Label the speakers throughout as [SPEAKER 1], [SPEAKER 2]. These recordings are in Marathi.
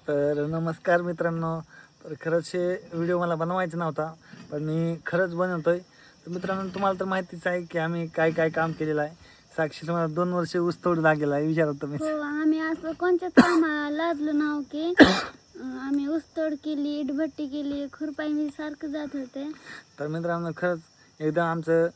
[SPEAKER 1] तर नमस्कार मित्रांनो. तर खरंच हे व्हिडिओ मला बनवायचा नव्हता, पण मी खरंच बनवतोय. तर मित्रांनो, तुम्हाला तर माहितीच आहे की आम्ही काय काय काम केलेलं आहे. साक्षी तुम्हाला 2 वर्ष ऊस तोड लागलेला आहे, विचारा तुम्हीच.
[SPEAKER 2] हो, आम्ही असं कोणत्याच कामाला लाजलो नाव की आम्ही ऊसतोड केली, इटभट्टी केली, खुरपाई मी सारखं जात होते.
[SPEAKER 1] तर मित्रांनो, खरंच एकदम आमचं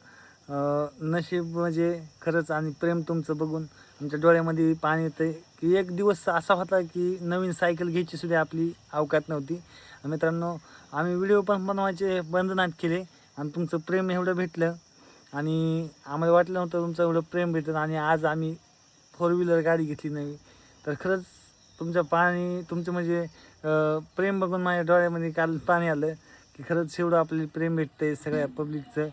[SPEAKER 1] नशीब म्हणजे खरंच आणि प्रेम तुमचं बघून आमच्या डोळ्यामध्ये पाणी येतं की एक दिवस असा होता की नवीन सायकल घ्यायची सुद्धा आपली अवकात नव्हती. आणि मित्रांनो, आम्ही व्हिडिओ पण बनवायचे बंद नाहीत केले आणि तुमचं प्रेम एवढं भेटलं आणि आम्हाला वाटलं नव्हतं तुमचं एवढं प्रेम भेटलं. आणि आज आम्ही 4 व्हीलर गाडी घेतली नवी. तर खरंच तुमचं म्हणजे प्रेम बघून माझ्या डोळ्यामध्ये काल पाणी आलं की खरंच एवढं आपल्याला प्रेम भेटतंय सगळ्या पब्लिकचं.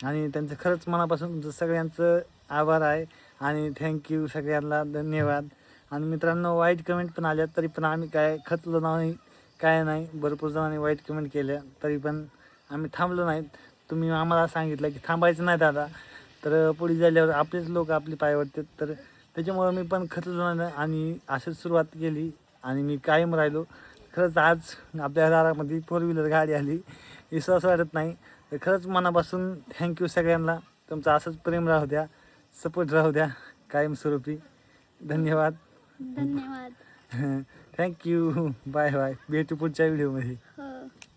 [SPEAKER 1] आणि त्यांचं खरंच मनापासून तुमचं सगळ्यांचं आभार आहे आणि थँक्यू सगळ्यांना, धन्यवाद. आणि मित्रांनो, वाईट कमेंट पण आल्या तरी पण आम्ही काय खचलो नाही, काय नाही. भरपूर जणांनी वाईट कमेंट केल्या तरी पण आम्ही थांबलो नाहीत. तुम्ही आम्हाला सांगितलं की थांबायचं नाही दादा, तर पुढे झाल्यावर आपलेच लोक आपली पाय वाटतात. तर त्याच्यामुळं मी पण खचलो नाही आणि अशीच सुरुवात केली आणि मी कायम राहिलो. खरंच आज आपल्या दारामध्ये 4 व्हीलर गाडी आली, विश्वास वाटत नाही. तर खरंच मनापासून थँक्यू सगळ्यांना. तुमचं असंच प्रेम राहू द्या, सपोर्ट राहू द्या कायमस्वरूपी. धन्यवाद.
[SPEAKER 2] धन्यवाद.
[SPEAKER 1] थँक्यू. Bye bye. भेटू पुढच्या व्हिडिओमध्ये.
[SPEAKER 2] हो.